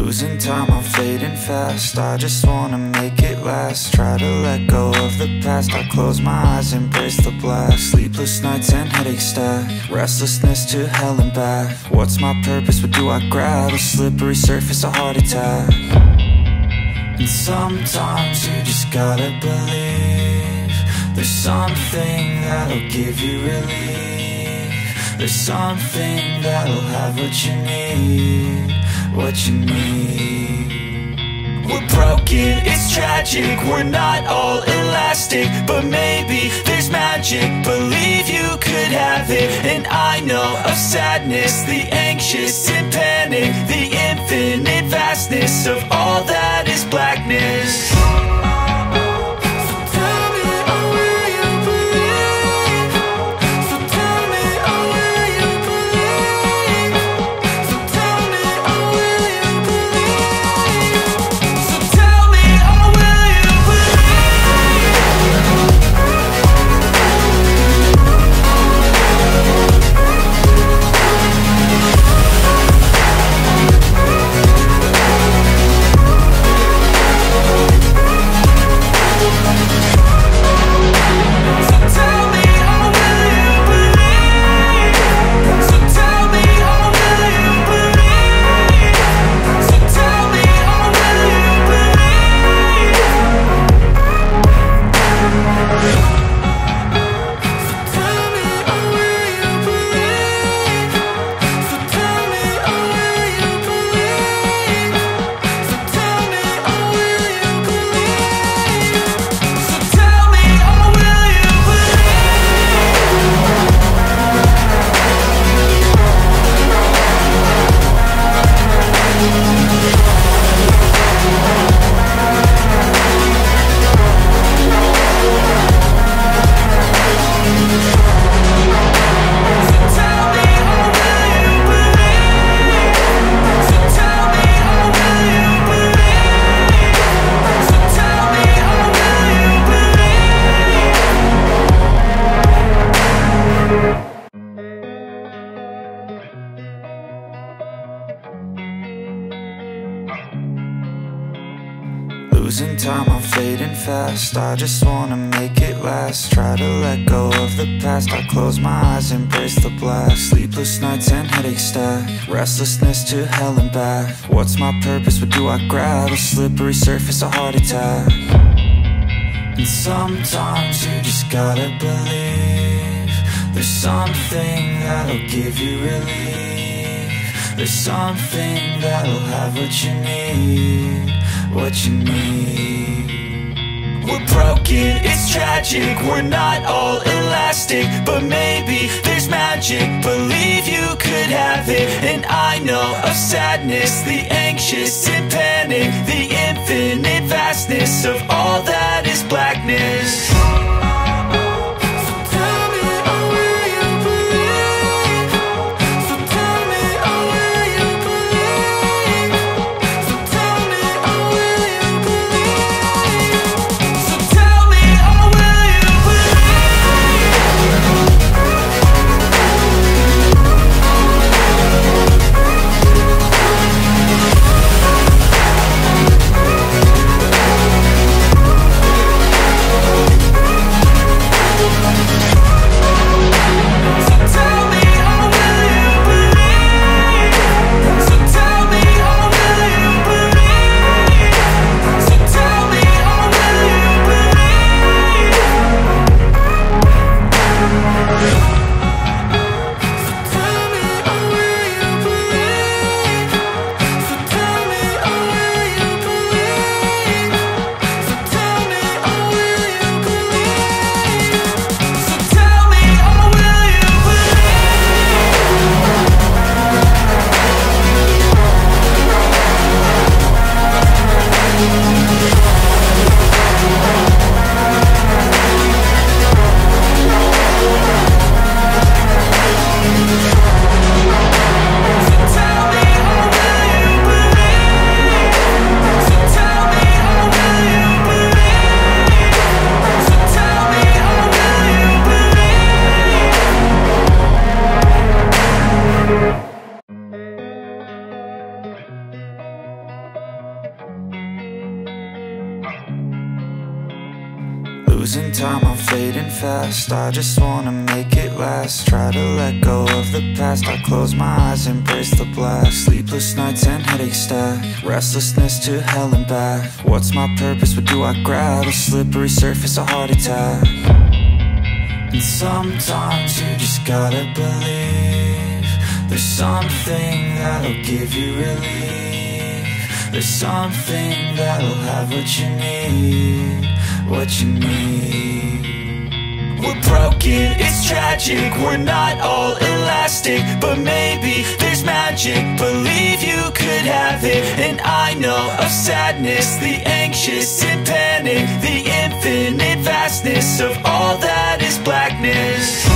Losing time, I'm fading fast. I just wanna make it last. Try to let go of the past. I close my eyes, embrace the blast. Sleepless nights and headaches stack. Restlessness to hell and back. What's my purpose? What do I grab? A slippery surface, a heart attack. And sometimes you just gotta believe there's something that'll give you relief. There's something that'll have what you need, what you need. We're broken, it's tragic, we're not all elastic, but maybe there's magic. Believe you could have it. And I know of sadness, the anxious and panic, the infinite vastness of all that is blackness. Losing time, I'm fading fast. I just wanna make it last. Try to let go of the past. I close my eyes, embrace the blast. Sleepless nights and headaches stack. Restlessness to hell and back. What's my purpose? What do I grab? A slippery surface, a heart attack. And sometimes you just gotta believe there's something that'll give you relief. There's something that'll have what you need, what you need. We're broken, it's tragic, we're not all elastic, but maybe there's magic. Believe you could have it. And I know of sadness, the anxious and panic, the infinite vastness of all that is blackness. fading fast, I just wanna make it last. Try to let go of the past, I close my eyes, embrace the blast. Sleepless nights and headache stack, restlessness to hell and back. What's my purpose, what do I grab? A slippery surface, a heart attack. And sometimes you just gotta believe there's something that'll give you relief. There's something that'll have what you need, what you need. We're broken, it's tragic, we're not all elastic, but maybe there's magic, believe you could have it. And I know of sadness, the anxious and panic, the infinite vastness of all that is blackness.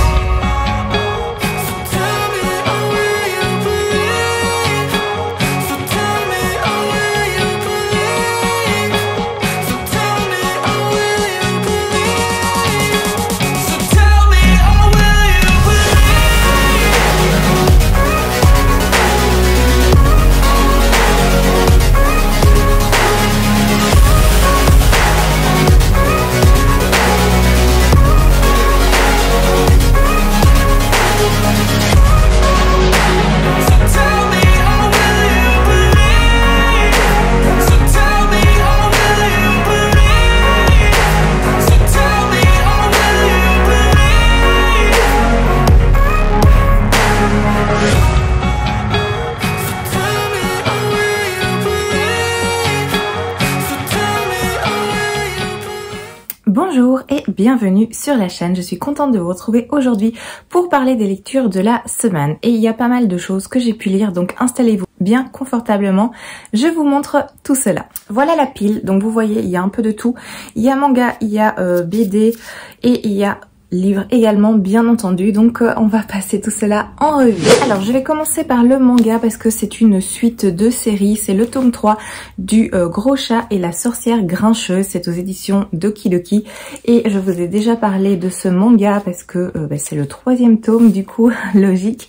Bonjour et bienvenue sur la chaîne, je suis contente de vous retrouver aujourd'hui pour parler des lectures de la semaine. Et il y a pas mal de choses que j'ai pu lire, donc installez-vous bien confortablement, je vous montre tout cela. Voilà la pile, donc vous voyez il y a un peu de tout, il y a manga, il y a BD et il y a livre également bien entendu, donc on va passer tout cela en revue. Alors je vais commencer par le manga parce que c'est une suite de séries, c'est le tome 3 du Gros Chat et la Sorcière Grincheuse, c'est aux éditions Doki Doki et je vous ai déjà parlé de ce manga parce que c'est le 3e tome du coup, logique,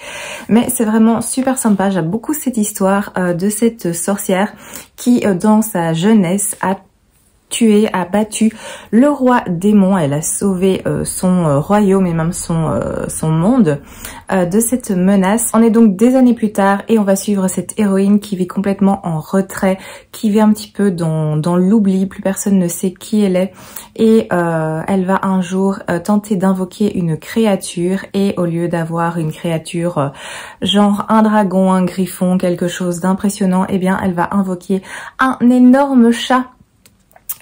mais c'est vraiment super sympa, j'aime beaucoup cette histoire de cette sorcière qui dans sa jeunesse a battu le roi démon, elle a sauvé son royaume et même son monde de cette menace. On est donc des années plus tard et on va suivre cette héroïne qui vit complètement en retrait, qui vit un petit peu dans l'oubli, plus personne ne sait qui elle est et elle va un jour tenter d'invoquer une créature et au lieu d'avoir une créature genre un dragon, un griffon, quelque chose d'impressionnant, eh bien elle va invoquer un énorme chat.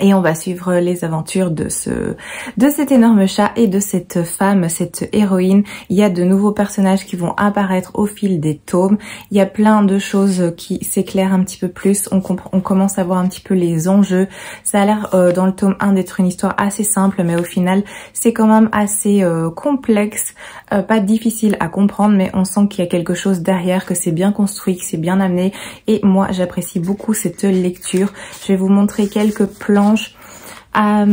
Et on va suivre les aventures de cet énorme chat et de cette femme, cette héroïne. Il y a de nouveaux personnages qui vont apparaître au fil des tomes. Il y a plein de choses qui s'éclairent un petit peu plus. On commence à voir un petit peu les enjeux. Ça a l'air dans le tome 1 d'être une histoire assez simple, mais au final c'est quand même assez complexe, pas difficile à comprendre, mais on sent qu'il y a quelque chose derrière, que c'est bien construit, que c'est bien amené. Et moi j'apprécie beaucoup cette lecture. Je vais vous montrer quelques plans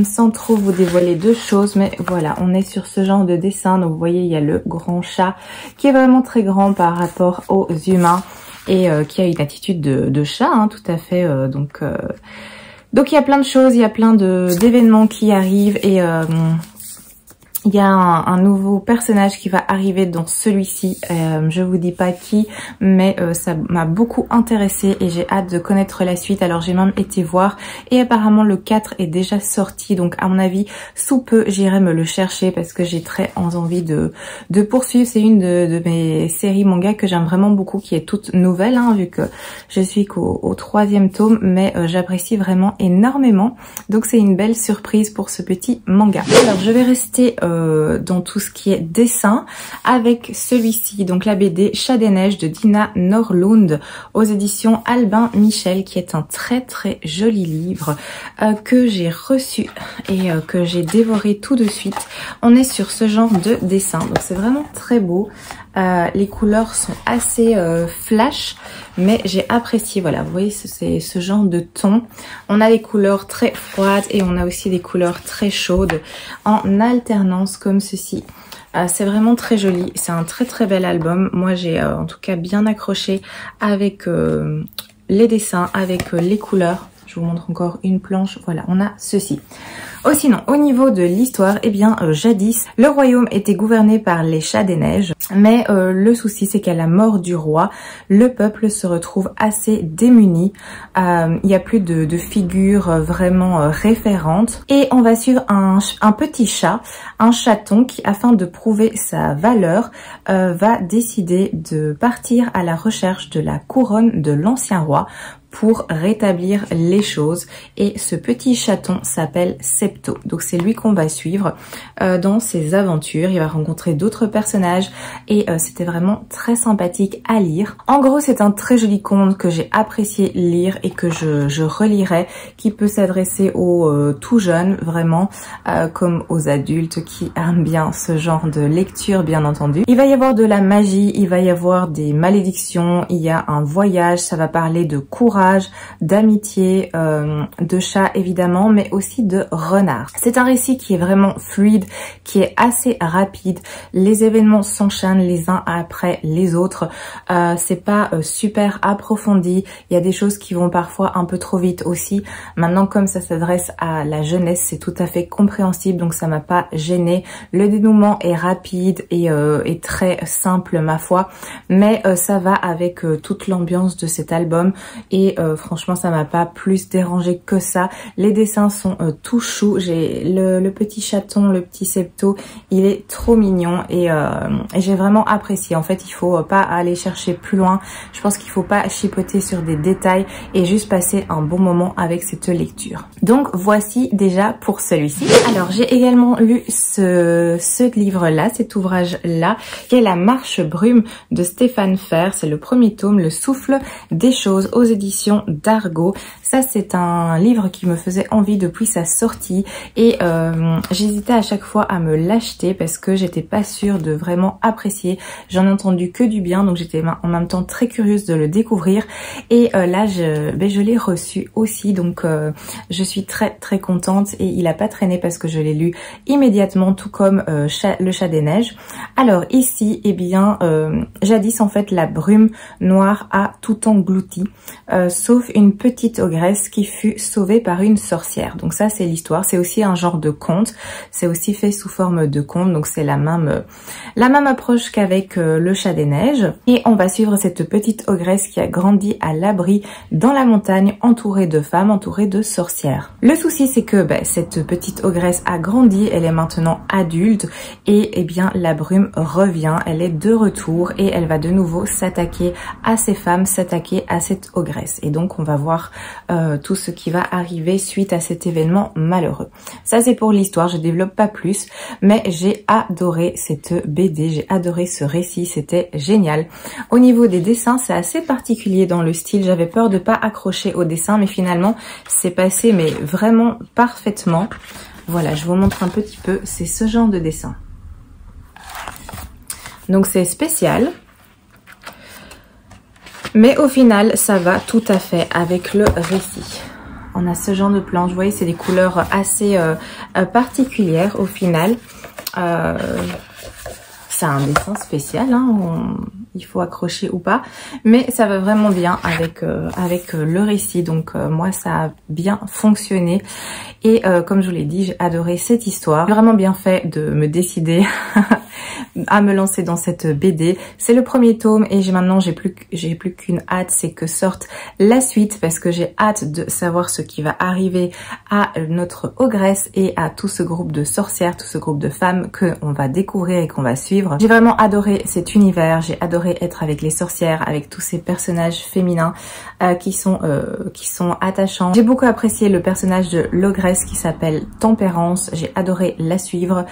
sans trop vous dévoiler de choses, mais voilà, on est sur ce genre de dessin. Donc vous voyez, il y a le grand chat qui est vraiment très grand par rapport aux humains et qui a une attitude de chat, hein, tout à fait. Donc il y a plein de choses, il y a plein d'événements qui arrivent et il y a un nouveau personnage qui va arriver dans celui-ci, je vous dis pas qui, mais ça m'a beaucoup intéressée et j'ai hâte de connaître la suite. Alors j'ai même été voir et apparemment le 4 est déjà sorti, donc à mon avis sous peu j'irai me le chercher parce que j'ai très envie de poursuivre. C'est une de mes séries manga que j'aime vraiment beaucoup, qui est toute nouvelle, hein, vu que je suis qu'au 3e tome, mais j'apprécie vraiment énormément, donc c'est une belle surprise pour ce petit manga. Alors je vais rester dans tout ce qui est dessin avec celui-ci, donc la BD Chat des Neiges de Dina Norlund aux éditions Albin Michel, qui est un très très joli livre que j'ai reçu et que j'ai dévoré tout de suite. On est sur ce genre de dessin, donc c'est vraiment très beau. Les couleurs sont assez flash, mais j'ai apprécié. Voilà, vous voyez, c'est ce genre de ton. On a des couleurs très froides et on a aussi des couleurs très chaudes en alternance comme ceci. C'est vraiment très joli, c'est un très très bel album. Moi j'ai en tout cas bien accroché avec les dessins, avec les couleurs. Je vous montre encore une planche, voilà, on a ceci. Oh sinon, au niveau de l'histoire, eh bien jadis, le royaume était gouverné par les chats des neiges, mais le souci c'est qu'à la mort du roi, le peuple se retrouve assez démuni. Il n'y a plus de figures vraiment référentes et on va suivre un petit chat, un chaton qui, afin de prouver sa valeur, va décider de partir à la recherche de la couronne de l'ancien roi pour rétablir les choses, et ce petit chaton s'appelle Septo. Donc c'est lui qu'on va suivre dans ses aventures. Il va rencontrer d'autres personnages et c'était vraiment très sympathique à lire. En gros, c'est un très joli conte que j'ai apprécié lire et que je relirai, qui peut s'adresser aux tout jeunes vraiment, comme aux adultes qui aiment bien ce genre de lecture, bien entendu. Il va y avoir de la magie, il va y avoir des malédictions, il y a un voyage, ça va parler de courage, d'amitié, de chat évidemment, mais aussi de renard. C'est un récit qui est vraiment fluide, qui est assez rapide. Les événements s'enchaînent les uns après les autres. C'est pas super approfondi. Il y a des choses qui vont parfois un peu trop vite aussi. Maintenant, comme ça s'adresse à la jeunesse, c'est tout à fait compréhensible, donc ça m'a pas gêné. Le dénouement est rapide et très simple, ma foi, mais ça va avec toute l'ambiance de cet album et franchement ça m'a pas plus dérangé que ça. Les dessins sont tout choux. J'ai le petit chaton, le petit Septo, il est trop mignon et j'ai vraiment apprécié. En fait, il faut pas aller chercher plus loin. Je pense qu'il faut pas chipoter sur des détails et juste passer un bon moment avec cette lecture. Donc voici déjà pour celui-ci. Alors j'ai également lu ce livre-là, cet ouvrage-là, qui est La Marche Brume de Stéphane Fère. C'est le premier tome, Le Souffle des choses, aux éditions d'Argo. Ça, c'est un livre qui me faisait envie depuis sa sortie et j'hésitais à chaque fois à me l'acheter parce que j'étais pas sûre de vraiment apprécier. J'en ai entendu que du bien, donc j'étais en même temps très curieuse de le découvrir et là je l'ai reçu aussi, donc je suis très contente et il a pas traîné parce que je l'ai lu immédiatement, tout comme Le Chat des Neiges. Alors ici, eh bien jadis en fait la brume noire a tout englouti, sauf une petite ogresse qui fut sauvée par une sorcière. Donc ça c'est l'histoire, c'est aussi un genre de conte, c'est aussi fait sous forme de conte, donc c'est la même approche qu'avec Le Chat des Neiges. Et on va suivre cette petite ogresse qui a grandi à l'abri dans la montagne, entourée de femmes, entourée de sorcières. Le souci c'est que cette petite ogresse a grandi, elle est maintenant adulte et eh bien la brume revient, elle est de retour et elle va de nouveau s'attaquer à ces femmes, s'attaquer à cette ogresse. Et donc on va voir tout ce qui va arriver suite à cet événement malheureux. Ça c'est pour l'histoire, je développe pas plus, mais j'ai adoré cette BD, j'ai adoré ce récit, c'était génial. Au niveau des dessins, c'est assez particulier dans le style, j'avais peur de pas accrocher au dessin, mais finalement c'est passé mais vraiment parfaitement. Voilà, je vous montre un petit peu, c'est ce genre de dessin. Donc c'est spécial. Mais au final, ça va tout à fait avec le récit. On a ce genre de planche, vous voyez, c'est des couleurs assez particulières au final. C'est un dessin spécial, hein, il faut accrocher ou pas, mais ça va vraiment bien avec le récit, donc moi ça a bien fonctionné et comme je vous l'ai dit, j'ai adoré cette histoire. J'ai vraiment bien fait de me décider à me lancer dans cette BD. C'est le premier tome et maintenant j'ai plus qu'une hâte, c'est que sorte la suite parce que j'ai hâte de savoir ce qui va arriver à notre ogresse et à tout ce groupe de sorcières, tout ce groupe de femmes que on va découvrir et qu'on va suivre. J'ai vraiment adoré cet univers, j'ai adoré être avec les sorcières, avec tous ces personnages féminins qui sont attachants. J'ai beaucoup apprécié le personnage de l'ogresse qui s'appelle Tempérance, j'ai adoré la suivre.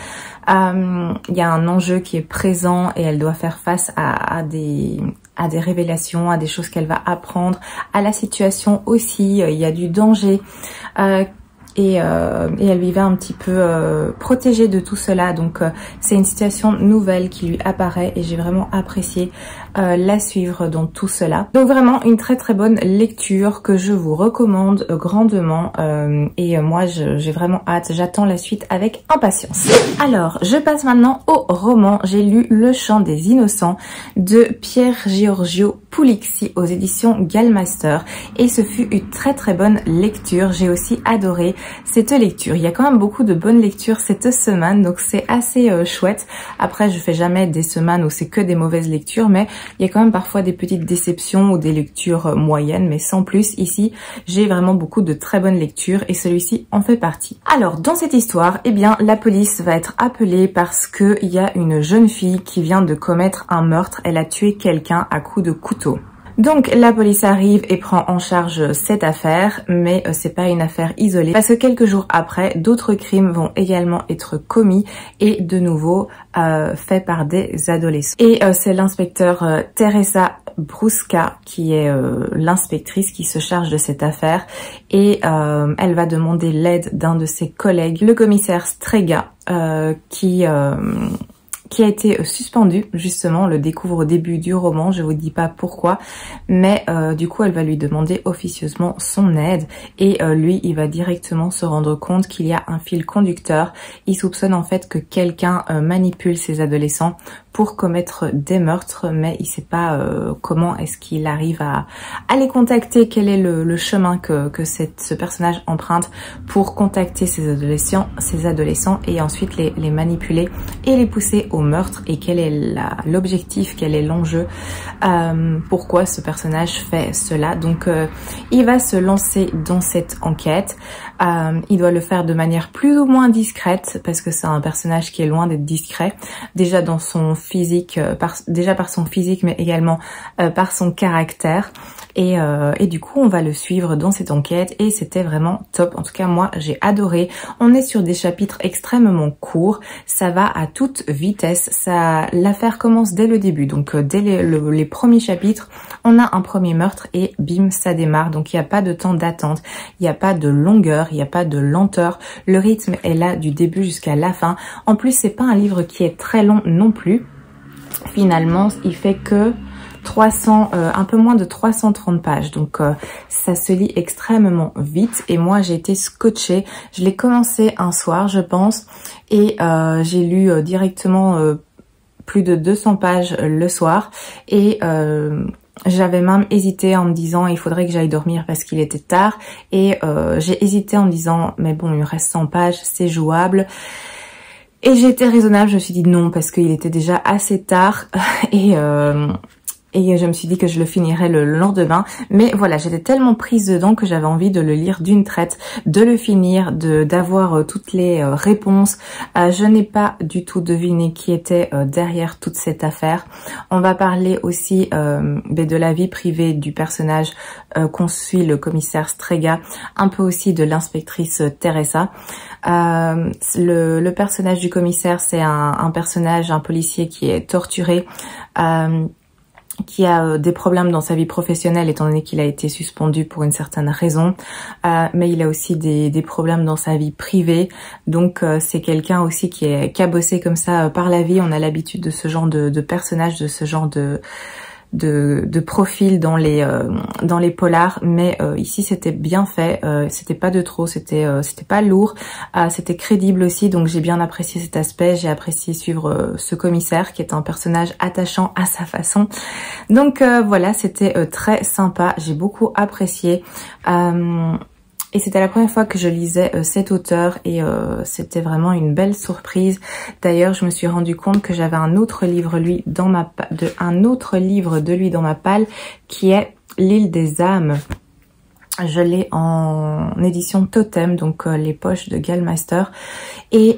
Il y a un enjeu qui est présent et elle doit faire face à des révélations, à des choses qu'elle va apprendre, à la situation aussi, il y a du danger. Et elle vivait un petit peu protégée de tout cela, donc c'est une situation nouvelle qui lui apparaît et j'ai vraiment apprécié la suivre dans tout cela. Donc vraiment une très bonne lecture que je vous recommande grandement et moi j'ai vraiment hâte, j'attends la suite avec impatience. Alors je passe maintenant au roman. J'ai lu Le Chant des Innocents de Pierre Giorgio Pulixi aux éditions Gallmeister et ce fut une très très bonne lecture. J'ai aussi adoré cette lecture. Il y a quand même beaucoup de bonnes lectures cette semaine, donc c'est assez chouette. Après, je fais jamais des semaines où c'est que des mauvaises lectures, mais il y a quand même parfois des petites déceptions ou des lectures moyennes, mais sans plus. Ici, j'ai vraiment beaucoup de très bonnes lectures et celui-ci en fait partie. Alors, dans cette histoire, eh bien, la police va être appelée parce que il y a une jeune fille qui vient de commettre un meurtre. Elle a tué quelqu'un à coups de couteau. Donc la police arrive et prend en charge cette affaire, mais c'est pas une affaire isolée parce que quelques jours après, d'autres crimes vont également être commis et de nouveau faits par des adolescents. Et c'est l'inspecteur Teresa Brusca qui est l'inspectrice qui se charge de cette affaire et elle va demander l'aide d'un de ses collègues, le commissaire Strega, qui a été suspendu, justement, on le découvre au début du roman, je vous dis pas pourquoi, mais du coup elle va lui demander officieusement son aide et lui il va directement se rendre compte qu'il y a un fil conducteur. Il soupçonne en fait que quelqu'un manipule ces adolescents pour commettre des meurtres, mais il sait pas comment est-ce qu'il arrive à les contacter, quel est le chemin que ce personnage emprunte pour contacter ces adolescents et ensuite les manipuler et les pousser au meurtre et quel est l'objectif, quel est l'enjeu, pourquoi ce personnage fait cela. Donc il va se lancer dans cette enquête. Il doit le faire de manière plus ou moins discrète parce que c'est un personnage qui est loin d'être discret, déjà dans son physique, par son physique mais également par son caractère. Et du coup on va le suivre dans cette enquête et c'était vraiment top. En tout cas moi j'ai adoré. On est sur des chapitres extrêmement courts, ça va à toute vitesse, l'affaire commence dès le début, donc dès les premiers chapitres on a un premier meurtre et bim ça démarre. Donc il n'y a pas de temps d'attente, il n'y a pas de longueur, il n'y a pas de lenteur, le rythme est là du début jusqu'à la fin. En plus c'est pas un livre qui est très long non plus, finalement il fait que un peu moins de 330 pages, donc ça se lit extrêmement vite et moi j'ai été scotchée. Je l'ai commencé un soir je pense et j'ai lu directement plus de 200 pages le soir et j'avais même hésité en me disant il faudrait que j'aille dormir parce qu'il était tard et j'ai hésité en me disant mais bon il me reste 100 pages, c'est jouable. Et j'ai été raisonnable, je me suis dit non parce qu'il était déjà assez tard et je me suis dit que je le finirais le lendemain. Mais voilà, j'étais tellement prise dedans que j'avais envie de le lire d'une traite, de le finir, d'avoir toutes les réponses. Je n'ai pas du tout deviné qui était derrière toute cette affaire. On va parler aussi de la vie privée du personnage qu'on suit, le commissaire Strega, un peu aussi de l'inspectrice Teresa. Le personnage du commissaire, c'est un personnage, un policier qui est torturé, qui a des problèmes dans sa vie professionnelle étant donné qu'il a été suspendu pour une certaine raison, mais il a aussi des problèmes dans sa vie privée. Donc c'est quelqu'un aussi qui est cabossé comme ça par la vie. On a l'habitude de ce genre de personnage, de ce genre de profil dans les polars, mais ici c'était bien fait, c'était pas de trop, c'était pas lourd, c'était crédible aussi, donc j'ai bien apprécié cet aspect. J'ai apprécié suivre ce commissaire qui est un personnage attachant à sa façon. Donc voilà, c'était très sympa, j'ai beaucoup apprécié. Et c'était la première fois que je lisais cet auteur et c'était vraiment une belle surprise. D'ailleurs, je me suis rendu compte que j'avais un autre livre de lui dans ma palle qui est L'île des âmes. Je l'ai en édition Totem, donc les poches de Gallmeister. Et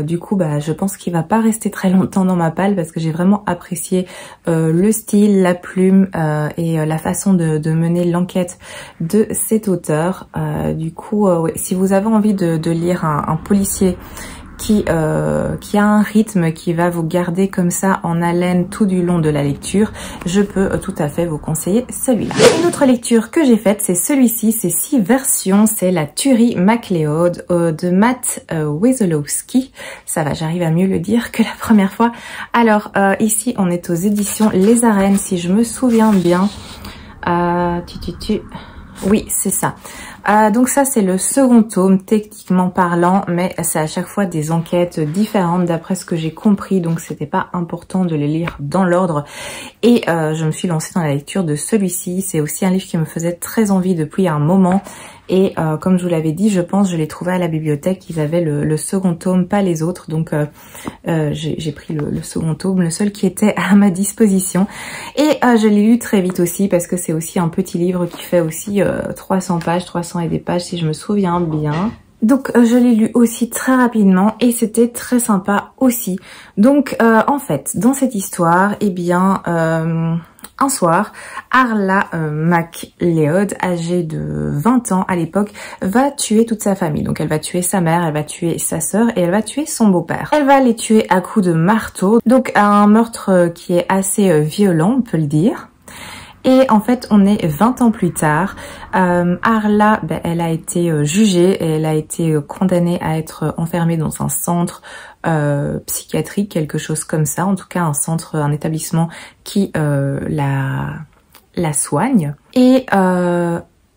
du coup, je pense qu'il va pas rester très longtemps dans ma palle parce que j'ai vraiment apprécié le style, la plume et la façon de mener l'enquête de cet auteur. Du coup, ouais, si vous avez envie de lire un policier qui a un rythme qui va vous garder comme ça en haleine tout du long de la lecture, je peux tout à fait vous conseiller celui-là. Une autre lecture que j'ai faite, c'est celui-ci, c'est 6 versions, c'est La Tuerie MacLeod de Matt Wesolowski. Ça va, j'arrive à mieux le dire que la première fois. Alors ici on est aux éditions Les Arènes si je me souviens bien. Oui, c'est ça. Donc ça, c'est le second tome, techniquement parlant, mais c'est à chaque fois des enquêtes différentes d'après ce que j'ai compris, donc c'était pas important de les lire dans l'ordre. Et je me suis lancée dans la lecture de celui-ci. C'est aussi un livre qui me faisait très envie depuis un moment. Et comme je vous l'avais dit, je pense je l'ai trouvé à la bibliothèque. Ils avaient le second tome, pas les autres. Donc j'ai pris le second tome, le seul qui était à ma disposition. Et je l'ai lu très vite aussi parce que c'est aussi un petit livre qui fait aussi 300 pages, 300 et des pages si je me souviens bien. Donc je l'ai lu aussi très rapidement et c'était très sympa aussi. Donc en fait, dans cette histoire, eh bien... un soir, Arla MacLeod, âgée de 20 ans à l'époque, va tuer toute sa famille. Donc elle va tuer sa mère, elle va tuer sa sœur et elle va tuer son beau-père. Elle va les tuer à coups de marteau. Donc un meurtre qui est assez violent, on peut le dire. Et en fait, on est 20 ans plus tard. Arla, elle a été jugée et elle a été condamnée à être enfermée dans un centre psychiatrique, quelque chose comme ça. En tout cas, un établissement qui la soigne. Et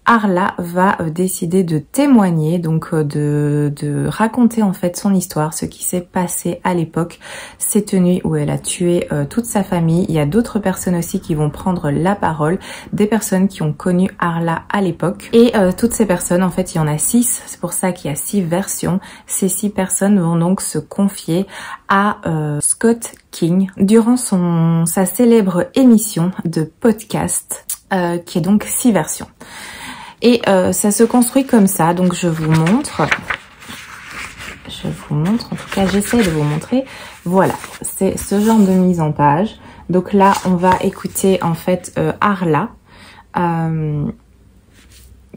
Arla va décider de témoigner, donc de raconter en fait son histoire, ce qui s'est passé à l'époque, cette nuit où elle a tué toute sa famille. Il y a d'autres personnes aussi qui vont prendre la parole, des personnes qui ont connu Arla à l'époque. Et toutes ces personnes, en fait, il y en a 6, c'est pour ça qu'il y a 6 versions. Ces 6 personnes vont donc se confier à Scott King durant sa célèbre émission de podcast, qui est donc 6 versions. Et ça se construit comme ça, donc je vous montre, en tout cas j'essaie de vous montrer, voilà, c'est ce genre de mise en page. Donc là on va écouter en fait Arla,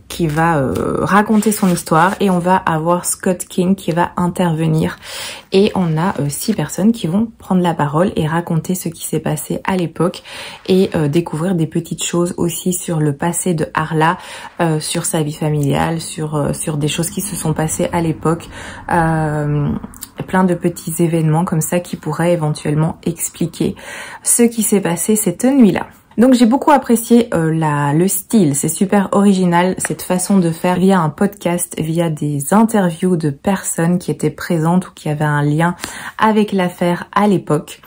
qui va raconter son histoire et on va avoir Scott King qui va intervenir et on a 6 personnes qui vont prendre la parole et raconter ce qui s'est passé à l'époque et découvrir des petites choses aussi sur le passé de Arla, sur sa vie familiale, sur des choses qui se sont passées à l'époque, plein de petits événements comme ça qui pourraient éventuellement expliquer ce qui s'est passé cette nuit-là. Donc j'ai beaucoup apprécié le style, c'est super original cette façon de faire via un podcast, via des interviews de personnes qui étaient présentes ou qui avaient un lien avec l'affaire à l'époque.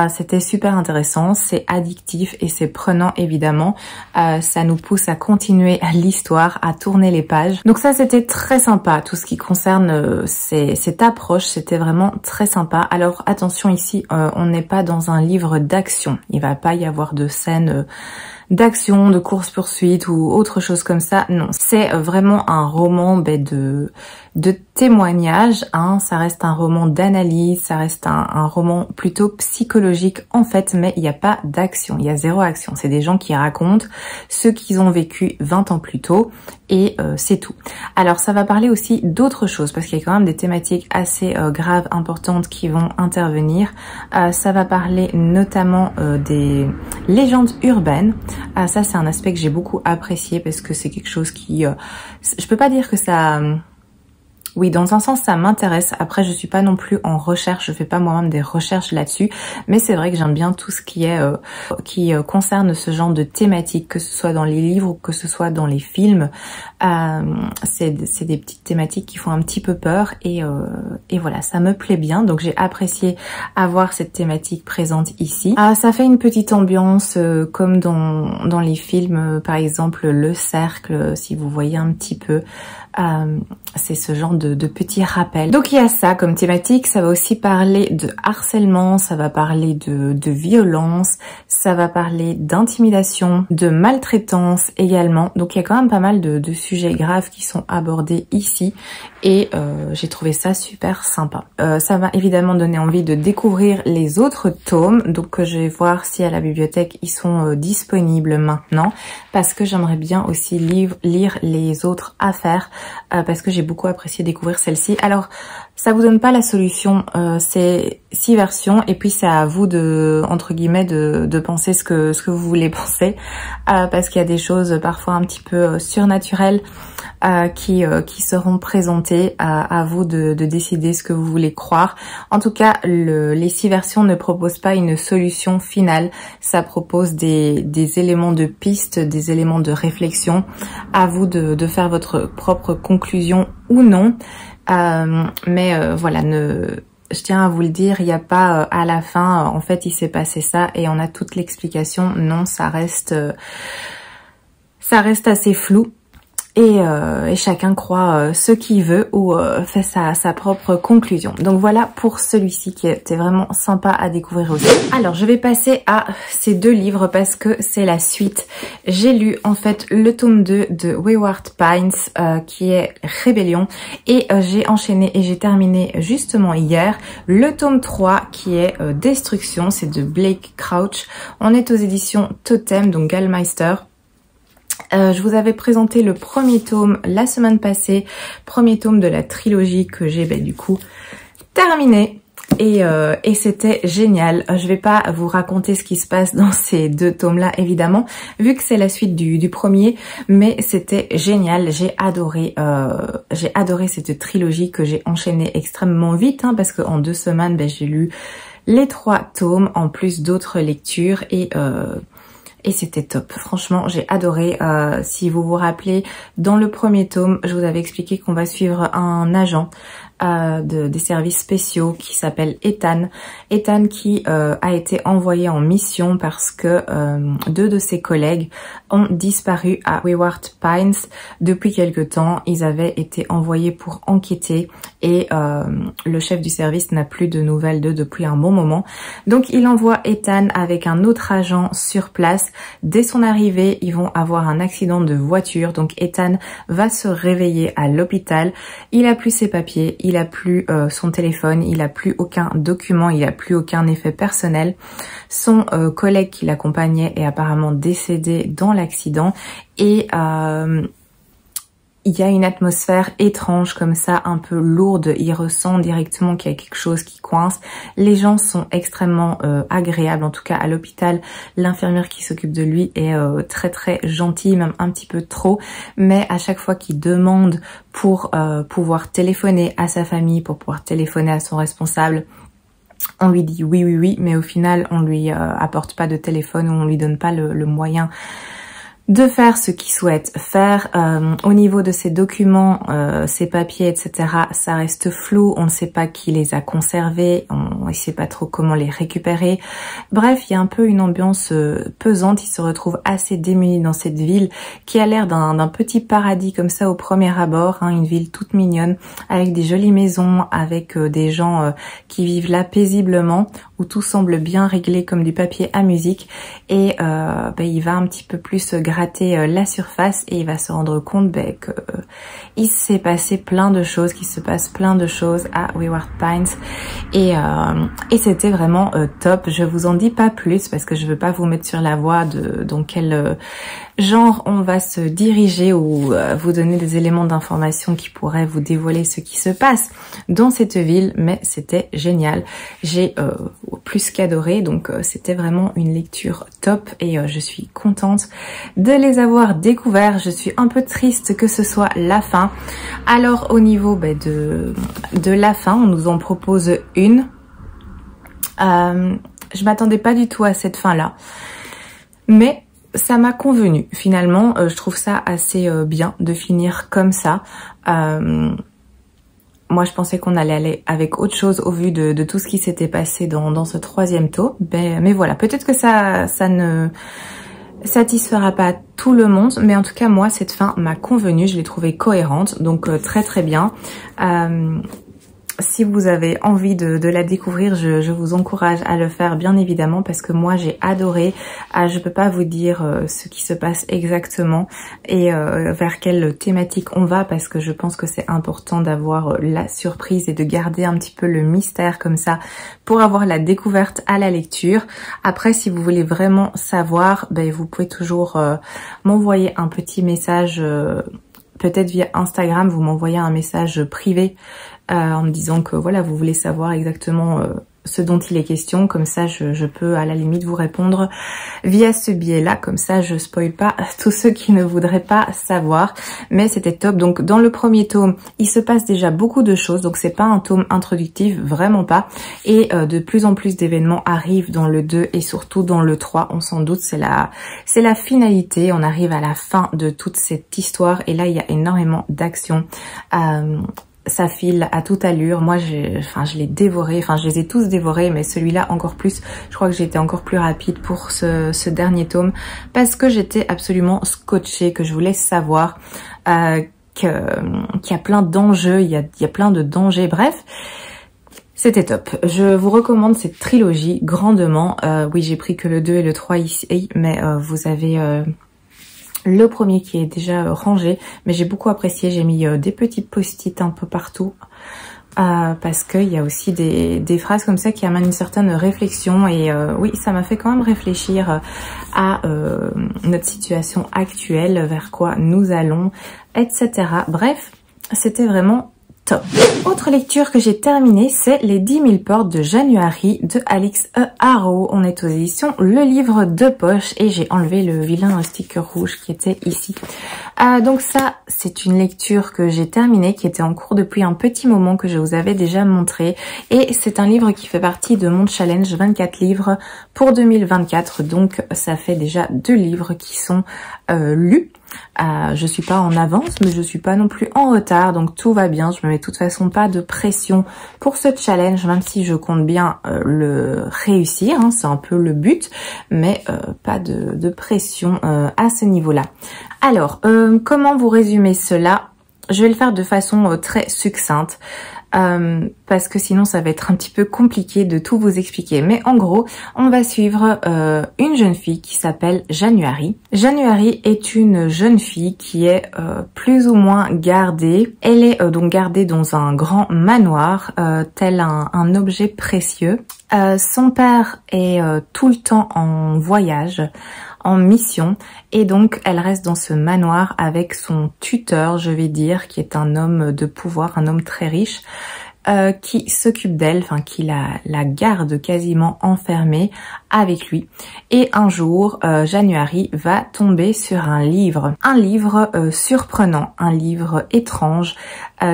C'était super intéressant, c'est addictif et c'est prenant évidemment. Ça nous pousse à continuer l'histoire, à tourner les pages. Donc ça c'était très sympa, tout ce qui concerne cette approche, c'était vraiment très sympa. Alors attention ici, on n'est pas dans un livre d'action, il va pas y avoir de scène d'action, de course-poursuite ou autre chose comme ça. Non, c'est vraiment un roman de témoignage, hein. Ça reste un roman d'analyse, ça reste un roman plutôt psychologique en fait, mais il n'y a pas d'action, il y a 0 action. C'est des gens qui racontent ce qu'ils ont vécu 20 ans plus tôt et c'est tout. Alors ça va parler aussi d'autres choses parce qu'il y a quand même des thématiques assez graves, importantes qui vont intervenir. Ça va parler notamment des légendes urbaines. Ça c'est un aspect que j'ai beaucoup apprécié parce que c'est quelque chose qui... je peux pas dire que ça... Oui, dans un sens, ça m'intéresse. Après, je suis pas non plus en recherche, je fais pas moi-même des recherches là-dessus, mais c'est vrai que j'aime bien tout ce qui est qui concerne ce genre de thématiques, que ce soit dans les livres ou que ce soit dans les films. C'est des petites thématiques qui font un petit peu peur et voilà, ça me plaît bien. Donc j'ai apprécié avoir cette thématique présente ici. Ça fait une petite ambiance comme dans les films, par exemple Le Cercle, si vous voyez un petit peu. C'est ce genre de petits rappels. Donc il y a ça comme thématique, ça va aussi parler de harcèlement, ça va parler de violence, ça va parler d'intimidation, de maltraitance également. Donc il y a quand même pas mal de sujets graves qui sont abordés ici et j'ai trouvé ça super sympa. Ça m'a évidemment donné envie de découvrir les autres tomes, donc je vais voir si à la bibliothèque ils sont disponibles maintenant parce que j'aimerais bien aussi lire les autres affaires parce que j'ai beaucoup apprécié découvrir celle-ci. Alors Ça vous donne pas la solution, c'est 6 versions et puis c'est à vous de, entre guillemets, de penser ce que vous voulez penser, parce qu'il y a des choses parfois un petit peu surnaturelles qui seront présentées, à vous de décider ce que vous voulez croire. En tout cas, les 6 versions ne proposent pas une solution finale, ça propose des éléments de piste, des éléments de réflexion, à vous de faire votre propre conclusion ou non. Mais voilà, je tiens à vous le dire, il n'y a pas à la fin, en fait il s'est passé ça et on a toute l'explication. Non, ça reste assez flou. Et chacun croit ce qu'il veut ou fait sa propre conclusion. Donc voilà pour celui-ci qui était vraiment sympa à découvrir aussi. Alors je vais passer à ces 2 livres parce que c'est la suite. J'ai lu en fait le tome 2 de Wayward Pines qui est Rébellion et j'ai enchaîné et j'ai terminé justement hier le tome 3 qui est Destruction, c'est de Blake Crouch. On est aux éditions Totem, donc Gallmeister. Je vous avais présenté le premier tome la semaine passée, premier tome de la trilogie que j'ai du coup terminé et c'était génial. Je vais pas vous raconter ce qui se passe dans ces 2 tomes là évidemment, vu que c'est la suite du premier, mais c'était génial. J'ai adoré cette trilogie que j'ai enchaînée extrêmement vite, parce qu'en 2 semaines j'ai lu les 3 tomes en plus d'autres lectures et c'était top. Franchement, j'ai adoré. Si vous vous rappelez, dans le premier tome, je vous avais expliqué qu'on va suivre un agent des services spéciaux qui s'appelle Ethan. Ethan qui a été envoyé en mission parce que 2 de ses collègues ont disparu à Wayward Pines depuis quelque temps. Ils avaient été envoyés pour enquêter et le chef du service n'a plus de nouvelles d'eux depuis un bon moment. Donc il envoie Ethan avec un autre agent sur place. Dès son arrivée, ils vont avoir un accident de voiture. Donc Ethan va se réveiller à l'hôpital. Il a plus ses papiers, il a plus son téléphone, il a plus aucun document, il a plus aucun effet personnel. Son collègue qui l'accompagnait est apparemment décédé dans l'accident et il y a une atmosphère étrange comme ça, un peu lourde. Il ressent directement qu'il y a quelque chose qui coince. Les gens sont extrêmement agréables, en tout cas à l'hôpital. L'infirmière qui s'occupe de lui est très très gentille, même un petit peu trop. Mais à chaque fois qu'il demande pour pouvoir téléphoner à sa famille, pour pouvoir téléphoner à son responsable, on lui dit oui, mais au final on lui apporte pas de téléphone ou on lui donne pas le moyen de faire ce qu'il souhaite faire. Au niveau de ses documents, ses papiers, etc., ça reste flou. On ne sait pas qui les a conservés, on ne sait pas trop comment les récupérer. Bref, il y a un peu une ambiance pesante. Il se retrouve assez démuni dans cette ville qui a l'air d'un petit paradis comme ça au premier abord, une ville toute mignonne avec des jolies maisons, avec des gens qui vivent là paisiblement, où tout semble bien réglé comme du papier à musique. Et il va un petit peu plus gratter la surface et il va se rendre compte que il s'est passé plein de choses, qu'il se passe plein de choses à Wayward Pines et c'était vraiment top. Je vous en dis pas plus parce que je veux pas vous mettre sur la voie dans quel genre on va se diriger ou vous donner des éléments d'information qui pourraient vous dévoiler ce qui se passe dans cette ville, mais c'était génial. J'ai plus qu'adoré, donc c'était vraiment une lecture top et je suis contente de les avoir découverts. Je suis un peu triste que ce soit la fin. Alors au niveau de la fin, on nous en propose une. Je m'attendais pas du tout à cette fin-là, mais ça m'a convenu. Finalement, je trouve ça assez bien de finir comme ça. Moi, je pensais qu'on allait aller avec autre chose au vu de tout ce qui s'était passé dans ce 3e tome. Mais voilà, peut-être que ça ne satisfera pas tout le monde, mais en tout cas moi cette fin m'a convenu, je l'ai trouvée cohérente, donc très très bien. Si vous avez envie de la découvrir, je vous encourage à le faire bien évidemment parce que moi j'ai adoré. Je peux pas vous dire ce qui se passe exactement et vers quelle thématique on va parce que je pense que c'est important d'avoir la surprise et de garder un petit peu le mystère comme ça pour avoir la découverte à la lecture. Après, si vous voulez vraiment savoir, vous pouvez toujours m'envoyer un petit message peut-être via Instagram, vous m'envoyez un message privé en me disant que voilà, vous voulez savoir exactement ce dont il est question, comme ça je peux à la limite vous répondre via ce biais-là, comme ça je spoil pas tous ceux qui ne voudraient pas savoir, mais c'était top. Donc dans le premier tome, il se passe déjà beaucoup de choses, donc c'est pas un tome introductif, vraiment pas, et de plus en plus d'événements arrivent dans le 2 et surtout dans le 3, on s'en doute, c'est la finalité, on arrive à la fin de toute cette histoire et là il y a énormément d'action. Ça file à toute allure. Moi, je l'ai dévoré. Enfin, je les ai tous dévorés, mais celui-là encore plus. Je crois que j'ai été encore plus rapide pour ce dernier tome parce que j'étais absolument scotchée, que je voulais savoir qu'il y a plein d'enjeux, il y a plein de dangers. Bref, c'était top. Je vous recommande cette trilogie grandement. Oui, j'ai pris que le 2 et le 3 ici, mais vous avez le premier qui est déjà rangé, mais j'ai beaucoup apprécié. J'ai mis des petits post-it un peu partout parce qu'il y a aussi des phrases comme ça qui amènent une certaine réflexion et oui, ça m'a fait quand même réfléchir à notre situation actuelle, vers quoi nous allons, etc. Bref, c'était vraiment top. Autre lecture que j'ai terminée, c'est Les 10 000 portes de January de Alix E. Harrow. On est aux éditions Le Livre de Poche et j'ai enlevé le vilain sticker rouge qui était ici. Donc ça, c'est une lecture que j'ai terminée, qui était en cours depuis un petit moment, que je vous avais déjà montré. Et c'est un livre qui fait partie de mon challenge 24 livres pour 2024. Donc ça fait déjà 2 livres qui sont lus. Je suis pas en avance, mais je suis pas non plus en retard, donc tout va bien. Je me mets de toute façon pas de pression pour ce challenge, même si je compte bien le réussir, hein, c'est un peu le but, mais pas de pression à ce niveau-là. Alors, comment vous résumer cela? Je vais le faire de façon très succincte. Parce que sinon ça va être un petit peu compliqué de tout vous expliquer. Mais en gros, on va suivre une jeune fille qui s'appelle January. January est une jeune fille qui est plus ou moins gardée. Elle est donc gardée dans un grand manoir, tel un objet précieux. Son père est tout le temps en voyage, en mission, et donc elle reste dans ce manoir avec son tuteur, je vais dire, qui est un homme de pouvoir, un homme très riche, qui s'occupe d'elle, enfin qui la garde quasiment enfermée avec lui. Et un jour, January va tomber sur un livre surprenant, un livre étrange,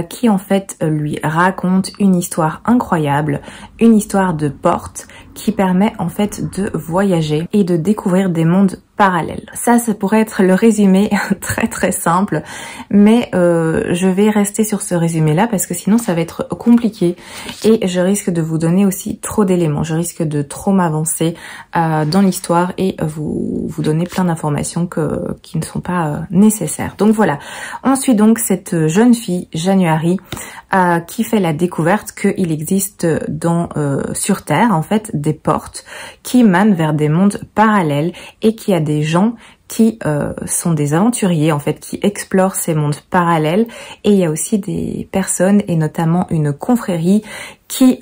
qui en fait lui raconte une histoire incroyable, une histoire de porte qui permet en fait de voyager et de découvrir des mondes parallèles. Ça pourrait être le résumé très très simple, mais je vais rester sur ce résumé là parce que sinon ça va être compliqué et je risque de vous donner aussi trop d'éléments, je risque de trop m'avancer dans l'histoire et vous donner plein d'informations qui ne sont pas nécessaires. Donc voilà, on suit donc cette jeune fille, January, qui fait la découverte qu'il existe sur Terre en fait des portes qui mènent vers des mondes parallèles et qu'il y a des gens qui sont des aventuriers en fait, qui explorent ces mondes parallèles, et il y a aussi des personnes et notamment une confrérie qui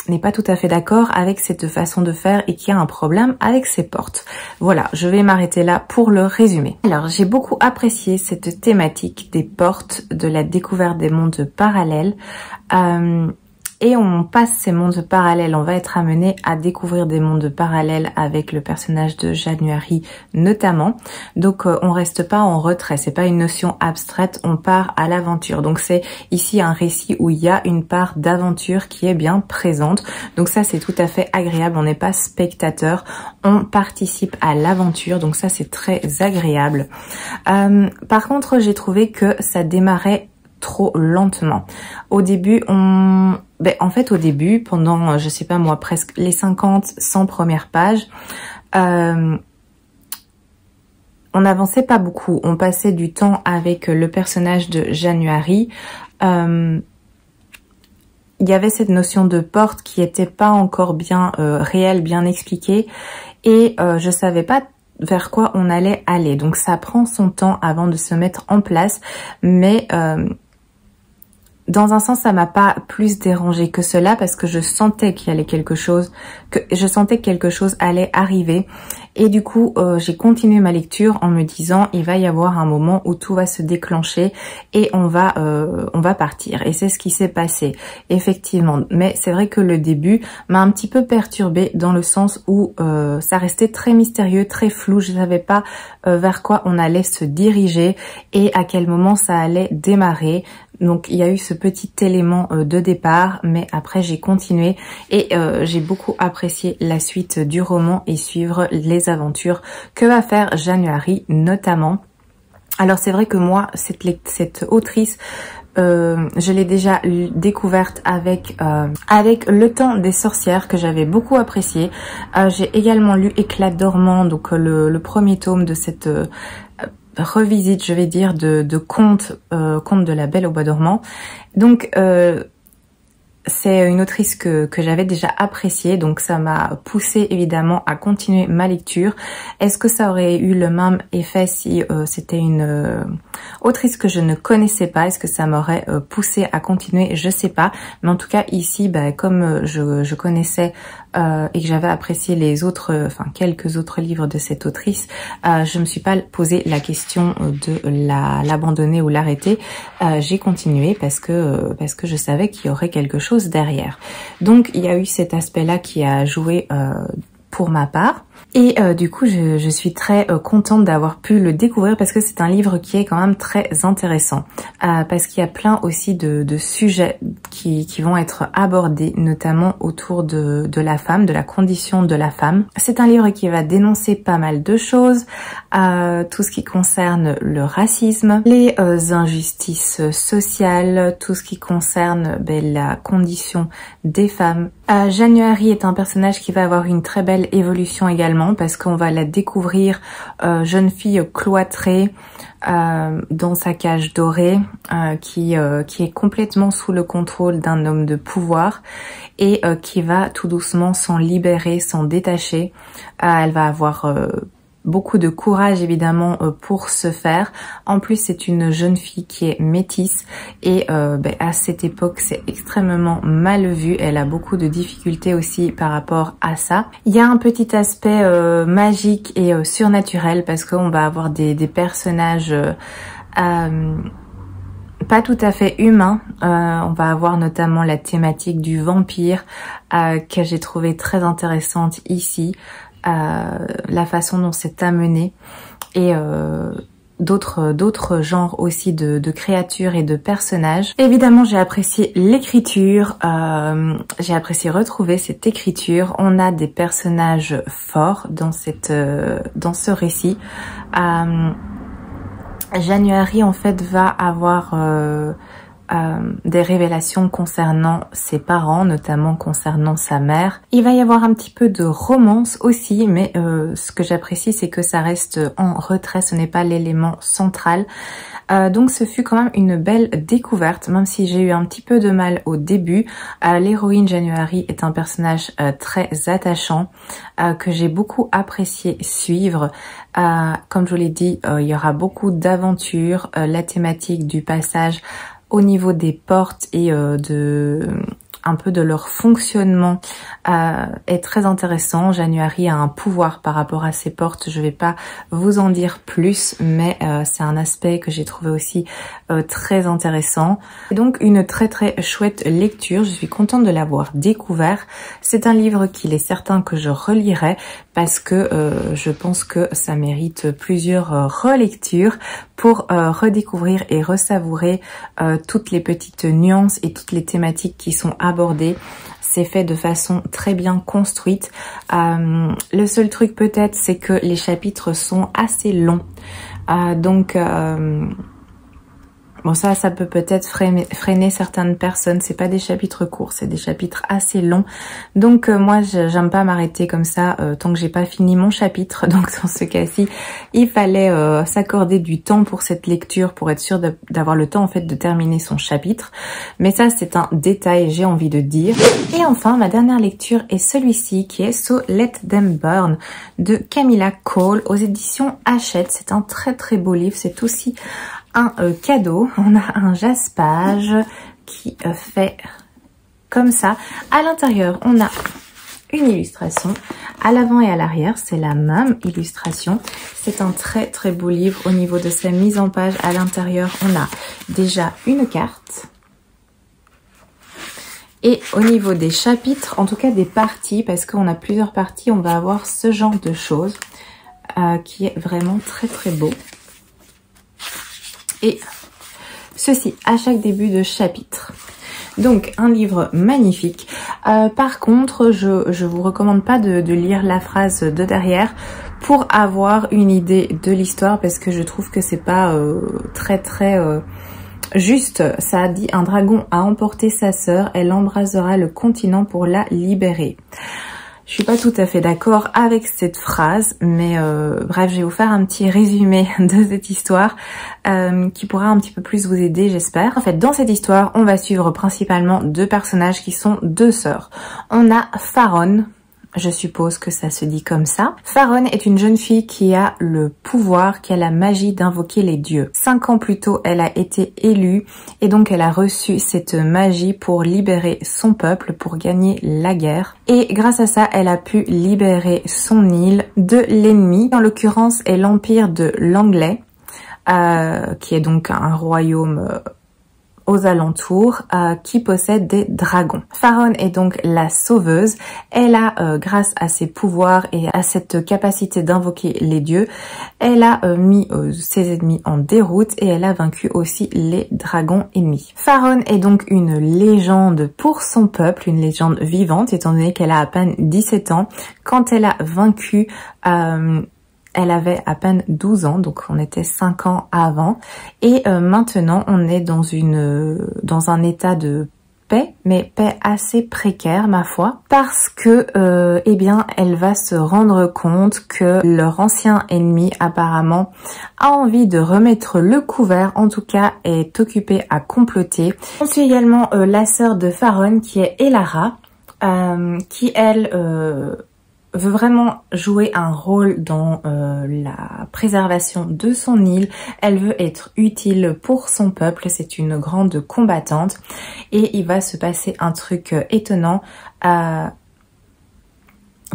n'est pas tout à fait d'accord avec cette façon de faire et qui a un problème avec ces portes. Voilà, je vais m'arrêter là pour le résumé. Alors, j'ai beaucoup apprécié cette thématique des portes, de la découverte des mondes parallèles. Et on passe ces mondes parallèles, on va être amené à découvrir des mondes parallèles avec le personnage de January notamment. Donc on reste pas en retrait, c'est pas une notion abstraite, on part à l'aventure. Donc c'est ici un récit où il y a une part d'aventure qui est bien présente. Donc ça c'est tout à fait agréable, on n'est pas spectateur, on participe à l'aventure. Donc ça c'est très agréable. Par contre j'ai trouvé que ça démarrait trop lentement. Au début, en fait, au début, pendant, je sais pas moi, presque les 100 premières pages, on n'avançait pas beaucoup. On passait du temps avec le personnage de January. Il y avait cette notion de porte qui était pas encore bien réelle, bien expliquée, et je savais pas vers quoi on allait aller. Donc ça prend son temps avant de se mettre en place, mais dans un sens, ça m'a pas plus dérangé que cela parce que je sentais qu'il y allait quelque chose, que quelque chose allait arriver. Et du coup, j'ai continué ma lecture en me disant, il va y avoir un moment où tout va se déclencher et on va partir. Et c'est ce qui s'est passé, effectivement. Mais c'est vrai que le début m'a un petit peu perturbée dans le sens où ça restait très mystérieux, très flou. Je savais pas vers quoi on allait se diriger et à quel moment ça allait démarrer. Donc il y a eu ce petit élément de départ, mais après j'ai continué et j'ai beaucoup apprécié la suite du roman et suivre les aventures que va faire January notamment. Alors c'est vrai que moi, cette autrice, je l'ai déjà découverte avec Le Temps des sorcières que j'avais beaucoup apprécié. J'ai également lu Éclat dormant, donc le premier tome de cette revisite, je vais dire, de contes de la Belle au bois dormant. Donc c'est une autrice que j'avais déjà appréciée, donc ça m'a poussée évidemment à continuer ma lecture. Est-ce que ça aurait eu le même effet si c'était une autrice que je ne connaissais pas? Est-ce que ça m'aurait poussée à continuer? Je sais pas, mais en tout cas ici, comme je connaissais et que j'avais apprécié les autres, quelques autres livres de cette autrice, je me suis pas posé la question de l'abandonner ou l'arrêter. J'ai continué parce que je savais qu'il y aurait quelque chose derrière. Donc il y a eu cet aspect-là qui a joué pour ma part. Et du coup, je suis très contente d'avoir pu le découvrir parce que c'est un livre qui est quand même très intéressant. Parce qu'il y a plein aussi de sujets qui vont être abordés, notamment autour de la femme, de la condition de la femme. C'est un livre qui va dénoncer pas mal de choses, tout ce qui concerne le racisme, les injustices sociales, tout ce qui concerne la condition des femmes. January est un personnage qui va avoir une très belle évolution également parce qu'on va la découvrir jeune fille cloîtrée dans sa cage dorée qui est complètement sous le contrôle d'un homme de pouvoir et qui va tout doucement s'en libérer, s'en détacher. Elle va avoir beaucoup de courage évidemment pour ce faire. En plus c'est une jeune fille qui est métisse et à cette époque c'est extrêmement mal vu. Elle a beaucoup de difficultés aussi par rapport à ça. Il y a un petit aspect magique et surnaturel parce qu'on va avoir des personnages pas tout à fait humains. On va avoir notamment la thématique du vampire que j'ai trouvé très intéressante ici. La façon dont c'est amené et d'autres genres aussi de créatures et de personnages. Évidemment, j'ai apprécié l'écriture, j'ai apprécié retrouver cette écriture. On a des personnages forts dans ce récit. January en fait va avoir des révélations concernant ses parents, notamment concernant sa mère. Il va y avoir un petit peu de romance aussi, mais ce que j'apprécie c'est que ça reste en retrait, ce n'est pas l'élément central. Donc ce fut quand même une belle découverte, même si j'ai eu un petit peu de mal au début. L'héroïne January est un personnage très attachant que j'ai beaucoup apprécié suivre. Comme je vous l'ai dit, il y aura beaucoup d'aventures, la thématique du passage au niveau des portes et un peu de leur fonctionnement est très intéressant. January a un pouvoir par rapport à ces portes, je vais pas vous en dire plus, mais c'est un aspect que j'ai trouvé aussi très intéressant. C'est donc une très très chouette lecture, je suis contente de l'avoir découvert. C'est un livre qu'il est certain que je relirai parce que je pense que ça mérite plusieurs relectures pour redécouvrir et ressavourer toutes les petites nuances et toutes les thématiques qui sont abordées. C'est fait de façon très bien construite. Le seul truc peut-être, c'est que les chapitres sont assez longs. Bon, ça peut peut-être freiner certaines personnes. C'est pas des chapitres courts, c'est des chapitres assez longs. Donc moi, j'aime pas m'arrêter comme ça tant que j'ai pas fini mon chapitre. Donc dans ce cas-ci, il fallait s'accorder du temps pour cette lecture pour être sûr d'avoir le temps en fait de terminer son chapitre. Mais ça, c'est un détail, j'ai envie de dire. Et enfin, ma dernière lecture est celui-ci qui est So Let Them Burn de Camilla Cole aux éditions Hachette. C'est un très très beau livre. C'est aussi un cadeau. On a un jaspage qui fait comme ça. À l'intérieur, on a une illustration. À l'avant et à l'arrière, c'est la même illustration. C'est un très très beau livre. Au niveau de sa mise en page, à l'intérieur, on a déjà une carte. Et au niveau des chapitres, en tout cas des parties, parce qu'on a plusieurs parties, on va avoir ce genre de choses qui est vraiment très très beau. Et ceci à chaque début de chapitre. Donc un livre magnifique. Par contre, je vous recommande pas de lire la phrase de derrière pour avoir une idée de l'histoire, parce que je trouve que c'est pas très juste. Ça dit: un dragon a emporté sa sœur, elle embrasera le continent pour la libérer. Je suis pas tout à fait d'accord avec cette phrase, mais bref, je vais vous faire un petit résumé de cette histoire qui pourra un petit peu plus vous aider, j'espère. En fait, dans cette histoire, on va suivre principalement deux personnages qui sont deux sœurs. On a Faron. Je suppose que ça se dit comme ça. Faron est une jeune fille qui a le pouvoir, qui a la magie d'invoquer les dieux. 5 ans plus tôt, elle a été élue et donc elle a reçu cette magie pour libérer son peuple, pour gagner la guerre. Et grâce à ça, elle a pu libérer son île de l'ennemi. En l'occurrence, est l'empire de l'Anglais, qui est donc un royaume aux alentours qui possède des dragons. Faron est donc la sauveuse. Elle a, grâce à ses pouvoirs et à cette capacité d'invoquer les dieux, elle a mis ses ennemis en déroute et elle a vaincu aussi les dragons ennemis. Faron est donc une légende pour son peuple, une légende vivante, étant donné qu'elle a à peine 17 ans. Quand elle a vaincu elle avait à peine 12 ans, donc on était 5 ans avant. Et maintenant, on est dans un état de paix, mais paix assez précaire, ma foi, parce que, eh bien, elle va se rendre compte que leur ancien ennemi, apparemment, a envie de remettre le couvert, en tout cas, est occupé à comploter. On suit également la sœur de Faron, qui est Elara, qui, elle, veut vraiment jouer un rôle dans la préservation de son île. Elle veut être utile pour son peuple. C'est une grande combattante. Et il va se passer un truc étonnant.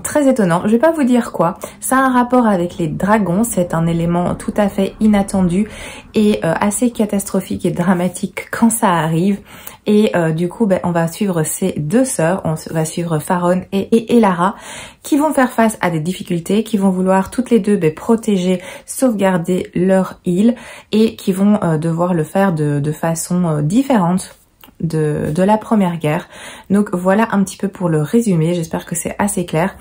Très étonnant. Je vais pas vous dire quoi. Ça a un rapport avec les dragons. C'est un élément tout à fait inattendu et assez catastrophique et dramatique quand ça arrive. Et du coup, on va suivre ces deux sœurs. On va suivre Faron et Elara, qui vont faire face à des difficultés, qui vont vouloir toutes les deux protéger, sauvegarder leur île et qui vont devoir le faire de façon différente de la première guerre. Donc voilà un petit peu pour le résumé, j'espère que c'est assez clair.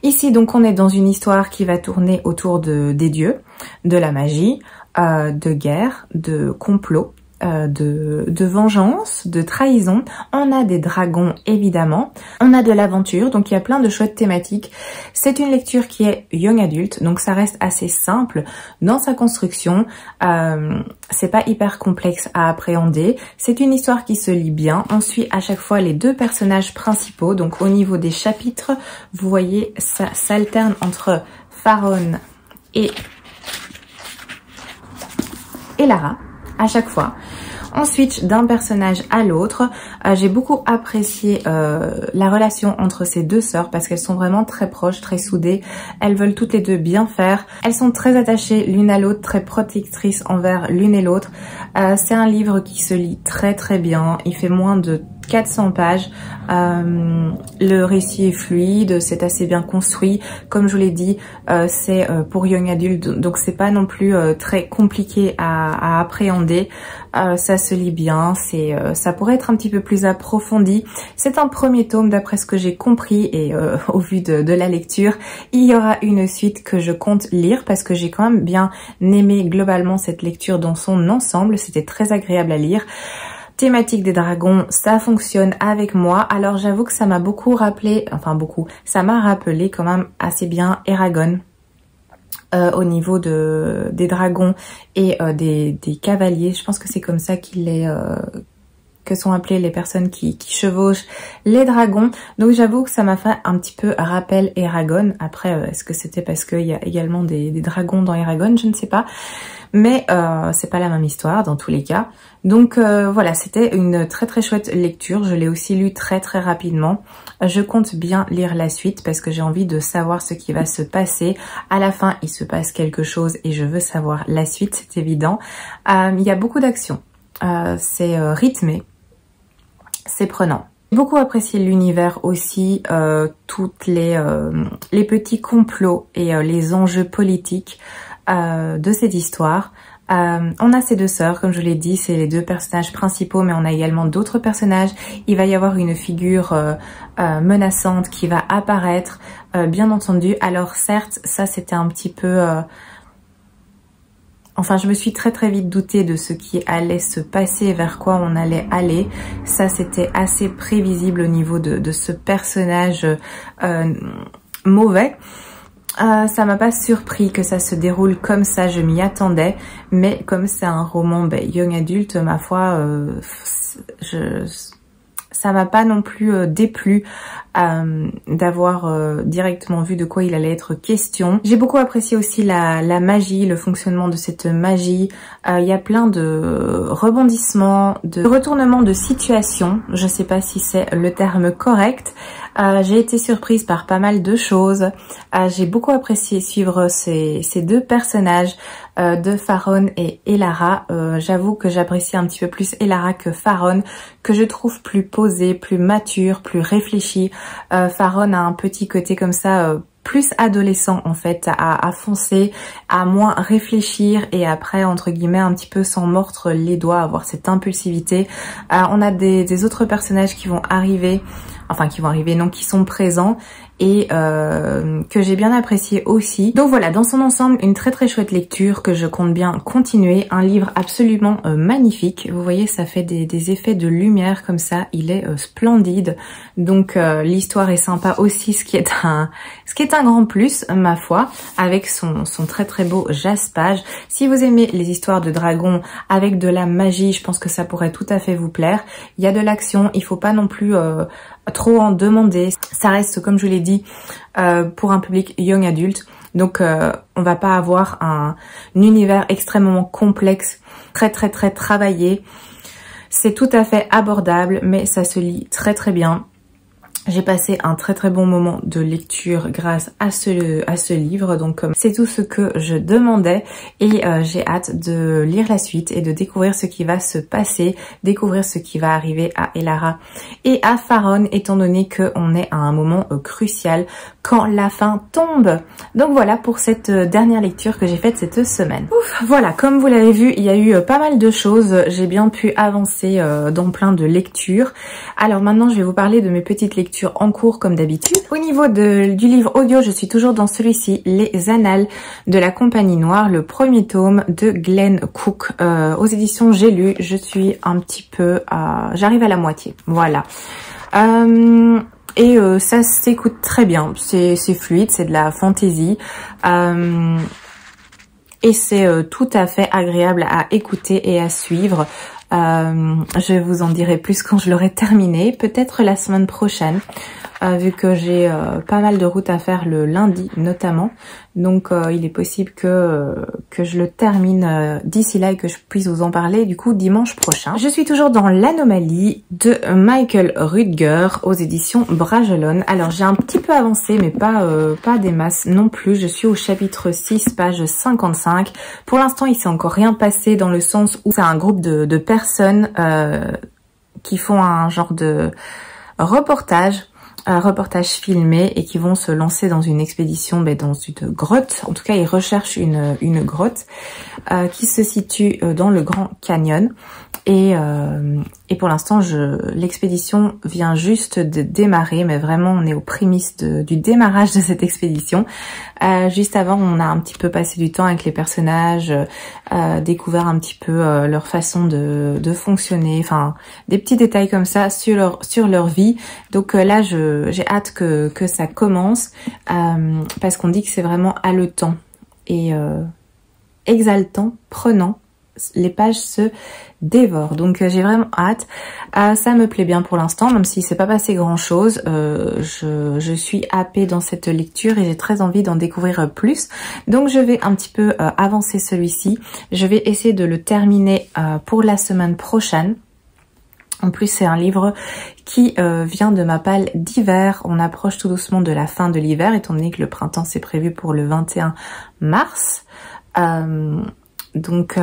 Ici donc on est dans une histoire qui va tourner autour des dieux, de la magie, de guerre, de complot, de vengeance, de trahison. On a des dragons évidemment, on a de l'aventure, donc il y a plein de chouettes thématiques. C'est une lecture qui est young adulte, donc ça reste assez simple dans sa construction. C'est pas hyper complexe à appréhender. C'est une histoire qui se lit bien. On suit à chaque fois les deux personnages principaux, donc au niveau des chapitres, vous voyez, ça s'alterne entre Faron et Elara à chaque fois. On switch d'un personnage à l'autre. J'ai beaucoup apprécié la relation entre ces deux sœurs parce qu'elles sont vraiment très proches, très soudées. Elles veulent toutes les deux bien faire. Elles sont très attachées l'une à l'autre, très protectrices envers l'une et l'autre. C'est un livre qui se lit très très bien. Il fait moins de 400 pages. Le récit est fluide, c'est assez bien construit. Comme je vous l'ai dit, c'est pour young adult, donc c'est pas non plus très compliqué à appréhender. Ça se lit bien, ça pourrait être un petit peu plus approfondi. C'est un premier tome d'après ce que j'ai compris et au vu de la lecture. Il y aura une suite que je compte lire parce que j'ai quand même bien aimé globalement cette lecture dans son ensemble. C'était très agréable à lire. Thématique des dragons, ça fonctionne avec moi. Alors j'avoue que ça m'a beaucoup rappelé, ça m'a rappelé quand même assez bien Eragon. Au niveau des dragons et des cavaliers, je pense que c'est comme ça qu'il est que sont appelées les personnes qui chevauchent les dragons. Donc j'avoue que ça m'a fait un petit peu rappel Eragon. Après, est-ce que c'était parce qu'il y a également des dragons dans Eragon? Je ne sais pas. Mais c'est pas la même histoire dans tous les cas. Donc voilà, c'était une très très chouette lecture. Je l'ai aussi lu très très rapidement. Je compte bien lire la suite parce que j'ai envie de savoir ce qui va se passer. À la fin, il se passe quelque chose et je veux savoir la suite, c'est évident. Il y a beaucoup d'action. C'est rythmé. C'est prenant. J'ai beaucoup apprécié l'univers aussi, toutes les petits complots et les enjeux politiques de cette histoire. On a ces deux sœurs, comme je l'ai dit, c'est les deux personnages principaux, mais on a également d'autres personnages. Il va y avoir une figure menaçante qui va apparaître, bien entendu. Alors certes, ça c'était un petit peu... Enfin, je me suis très très vite doutée de ce qui allait se passer, vers quoi on allait aller. Ça, c'était assez prévisible au niveau de ce personnage mauvais. Ça m'a pas surpris que ça se déroule comme ça, je m'y attendais. Mais comme c'est un roman young adulte, ma foi, ça m'a pas non plus déplu d'avoir directement vu de quoi il allait être question. J'ai beaucoup apprécié aussi la magie, le fonctionnement de cette magie. Il y a plein de rebondissements, de retournements de situation. Je sais pas si c'est le terme correct. J'ai été surprise par pas mal de choses. J'ai beaucoup apprécié suivre ces deux personnages de Faron et Elara. J'avoue que j'apprécie un petit peu plus Elara que Faron, que je trouve plus posée, plus mature, plus réfléchie. Faron a un petit côté comme ça... plus adolescent en fait, à foncer, à moins réfléchir et après entre guillemets un petit peu s'en mordre les doigts, avoir cette impulsivité. On a des autres personnages qui vont arriver, enfin qui vont arriver, non, qui sont présents et que j'ai bien apprécié aussi. Donc voilà, dans son ensemble, une très très chouette lecture que je compte bien continuer. Un livre absolument magnifique. Vous voyez, ça fait des effets de lumière comme ça. Il est splendide. Donc l'histoire est sympa aussi, ce qui est un grand plus, ma foi, avec son très très beau jaspage. Si vous aimez les histoires de dragons avec de la magie, je pense que ça pourrait tout à fait vous plaire. Il y a de l'action, il faut pas non plus trop en demander. Ça reste, comme je l'ai dit, pour un public young adulte. Donc on va pas avoir un univers extrêmement complexe, très très très travaillé. C'est tout à fait abordable, mais ça se lit très très bien. J'ai passé un très très bon moment de lecture grâce à ce livre, donc c'est tout ce que je demandais et j'ai hâte de lire la suite et de découvrir ce qui va se passer, découvrir ce qui va arriver à Elara et à Faron, étant donné qu'on est à un moment crucial quand la fin tombe. Donc voilà pour cette dernière lecture que j'ai faite cette semaine. Ouf, voilà, comme vous l'avez vu, il y a eu pas mal de choses, j'ai bien pu avancer dans plein de lectures. Alors maintenant je vais vous parler de mes petites lectures en cours comme d'habitude. Au niveau du livre audio, je suis toujours dans celui-ci, Les Annales de la Compagnie Noire, le premier tome de Glenn Cook aux éditions J'ai lu. Je suis un petit peu j'arrive à la moitié, voilà. Et ça s'écoute très bien, c'est fluide, c'est de la fantaisie. Et c'est tout à fait agréable à écouter et à suivre. Je vous en dirai plus quand je l'aurai terminé, peut-être la semaine prochaine, vu que j'ai pas mal de routes à faire le lundi notamment. Donc il est possible que je le termine d'ici là et que je puisse vous en parler du coup dimanche prochain. Je suis toujours dans l'anomalie de Michael Rutger aux éditions Bragelonne. Alors j'ai un petit peu avancé mais pas des masses non plus. Je suis au chapitre 6 page 55. Pour l'instant il s'est encore rien passé dans le sens où c'est un groupe de personnes qui font un genre de reportage filmé et qui vont se lancer dans une expédition dans une grotte. En tout cas, ils recherchent une grotte qui se situe dans le Grand Canyon. Et pour l'instant, l'expédition vient juste de démarrer, mais vraiment, on est aux prémices du démarrage de cette expédition. Juste avant, on a un petit peu passé du temps avec les personnages, découvert un petit peu leur façon de fonctionner, enfin, des petits détails comme ça sur leur vie. Donc là, j'ai hâte que ça commence, parce qu'on dit que c'est vraiment haletant et exaltant, prenant. les pages se dévorent. Donc j'ai vraiment hâte. Ça me plaît bien pour l'instant, même si c'est pas passé grand chose. Je suis happée dans cette lecture et j'ai très envie d'en découvrir plus. Donc je vais un petit peu avancer celui-ci. Je vais essayer de le terminer pour la semaine prochaine. En plus, c'est un livre qui vient de ma palle d'hiver. On approche tout doucement de la fin de l'hiver, étant donné que le printemps c'est prévu pour le 21 mars. Donc,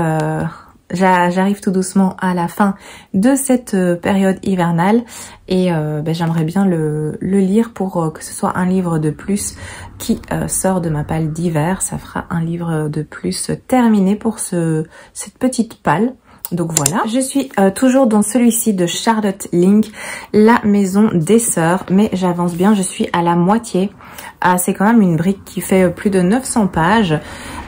j'arrive tout doucement à la fin de cette période hivernale et j'aimerais bien le lire pour que ce soit un livre de plus qui sort de ma palle d'hiver. Ça fera un livre de plus terminé pour cette petite palle. Donc voilà, je suis toujours dans celui-ci de Charlotte Link, La Maison des Sœurs, mais j'avance bien, je suis à la moitié. C'est quand même une brique qui fait plus de 900 pages.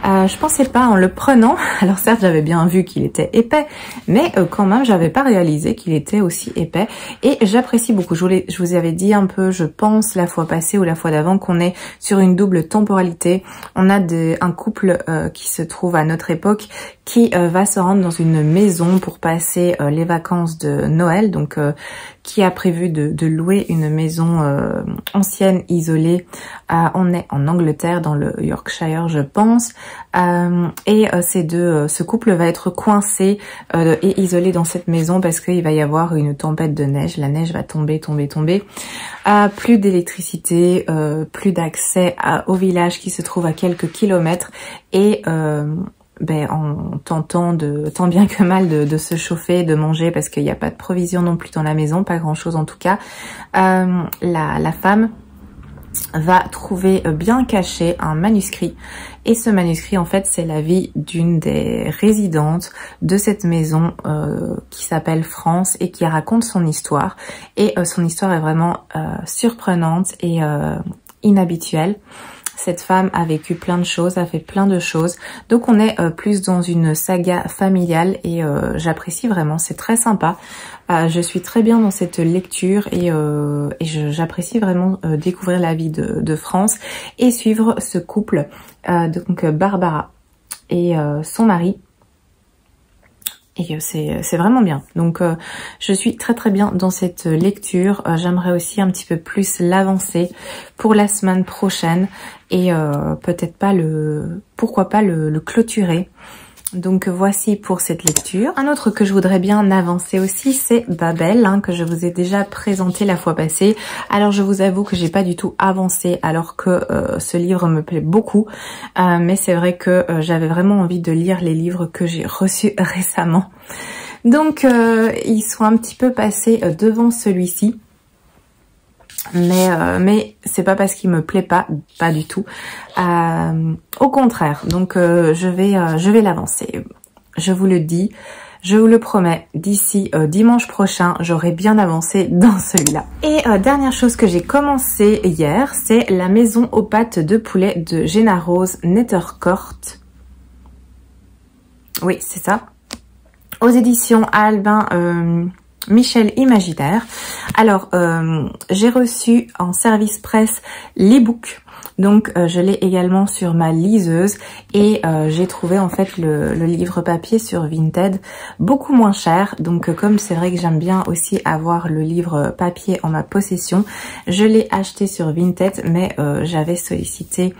Je pensais pas en le prenant, alors certes j'avais bien vu qu'il était épais, mais quand même j'avais pas réalisé qu'il était aussi épais et j'apprécie beaucoup. Je vous avais dit un peu, je pense la fois passée ou la fois d'avant qu'on est sur une double temporalité. On a un couple qui se trouve à notre époque qui va se rendre dans une maison pour passer les vacances de Noël, donc qui a prévu de louer une maison ancienne, isolée. On est en Angleterre, dans le Yorkshire, je pense. Ce couple va être coincé et isolé dans cette maison parce qu'il va y avoir une tempête de neige. La neige va tomber. Plus d'électricité, plus d'accès au village qui se trouve à quelques kilomètres et en tentant tant bien que mal de se chauffer, de manger parce qu'il n'y a pas de provision non plus dans la maison, pas grand chose en tout cas. La femme va trouver bien caché un manuscrit et ce manuscrit en fait c'est la vie d'une des résidentes de cette maison qui s'appelle France et qui raconte son histoire et son histoire est vraiment surprenante et inhabituelle. Cette femme a vécu plein de choses, a fait plein de choses. Donc on est plus dans une saga familiale et j'apprécie vraiment, c'est très sympa. Je suis très bien dans cette lecture et j'apprécie vraiment découvrir la vie de France et suivre ce couple, donc Barbara et son mari. Et c'est vraiment bien. Donc je suis très bien dans cette lecture. J'aimerais aussi un petit peu plus l'avancer pour la semaine prochaine et peut-être pas pourquoi pas le clôturer. Donc voici pour cette lecture. Un autre que je voudrais bien avancer aussi, c'est Babel, que je vous ai déjà présenté la fois passée. Alors je vous avoue que j'ai pas du tout avancé alors que ce livre me plaît beaucoup. Mais c'est vrai que j'avais vraiment envie de lire les livres que j'ai reçus récemment. Donc ils sont un petit peu passés devant celui-ci. Mais c'est pas parce qu'il me plaît pas du tout. Au contraire, donc je vais l'avancer. Je vous le dis, je vous le promets, d'ici dimanche prochain, j'aurai bien avancé dans celui-là. Et dernière chose que j'ai commencé hier, c'est La Maison aux pattes de poulet de Jenna Rose Nethercourt. Oui, c'est ça. Aux éditions Albin Michel Imaginaire. Alors, j'ai reçu en service presse l'e-book. Donc, je l'ai également sur ma liseuse et j'ai trouvé en fait le livre papier sur Vinted beaucoup moins cher. Donc, comme c'est vrai que j'aime bien aussi avoir le livre papier en ma possession, je l'ai acheté sur Vinted, mais j'avais sollicité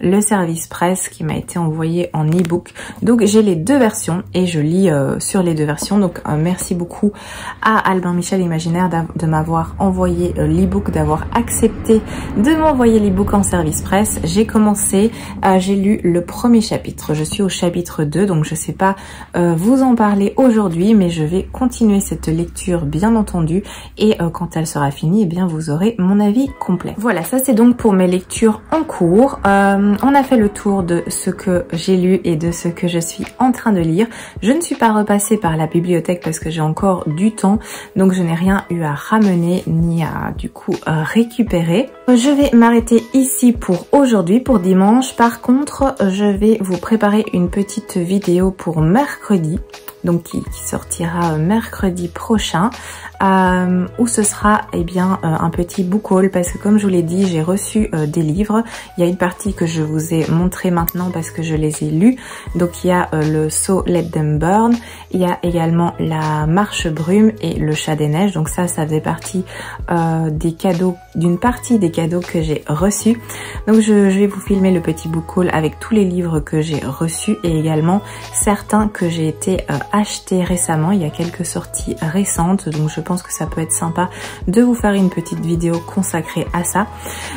le service presse qui m'a été envoyé en e-book. Donc, j'ai les deux versions et je lis sur les deux versions. Donc, merci beaucoup à Albin Michel Imaginaire de m'avoir envoyé l'e-book, d'avoir accepté de m'envoyer l'e-book en service presse. J'ai commencé, j'ai lu le premier chapitre, je suis au chapitre 2, donc je sais pas vous en parler aujourd'hui, mais je vais continuer cette lecture bien entendu et quand elle sera finie, eh bien vous aurez mon avis complet. Voilà, ça c'est donc pour mes lectures en cours. On a fait le tour de ce que j'ai lu et de ce que je suis en train de lire. Je ne suis pas repassée par la bibliothèque parce que j'ai encore du temps, donc je n'ai rien eu à ramener ni à du coup récupérer. Je vais m'arrêter ici pour aujourd'hui, pour dimanche. Par contre, je vais vous préparer une petite vidéo pour mercredi. donc qui sortira mercredi prochain, où ce sera un petit book haul, parce que comme je vous l'ai dit, j'ai reçu des livres. Il y a une partie que je vous ai montré maintenant parce que je les ai lus. Donc il y a le So Let Them Burn, il y a également La Marche Brume et Le Chat des Neiges. Donc ça faisait partie des cadeaux, d'une partie des cadeaux que j'ai reçus. Donc je vais vous filmer le petit book haul avec tous les livres que j'ai reçus et également certains que j'ai été achetés récemment. Il y a quelques sorties récentes, donc je pense que ça peut être sympa de vous faire une petite vidéo consacrée à ça.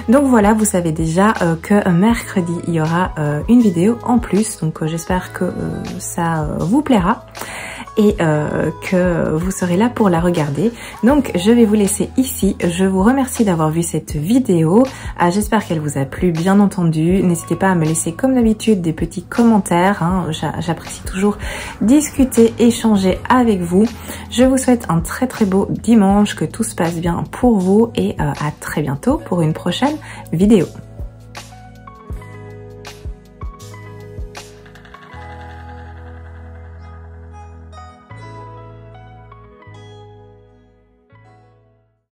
Donc voilà, vous savez déjà que mercredi il y aura une vidéo en plus, donc j'espère que ça vous plaira et que vous serez là pour la regarder. Donc je vais vous laisser ici. Je vous remercie d'avoir vu cette vidéo. J'espère qu'elle vous a plu, bien entendu. N'hésitez pas à me laisser comme d'habitude des petits commentaires, hein. J'apprécie toujours discuter, échanger avec vous. Je vous souhaite un très beau dimanche, que tout se passe bien pour vous et à très bientôt pour une prochaine vidéo.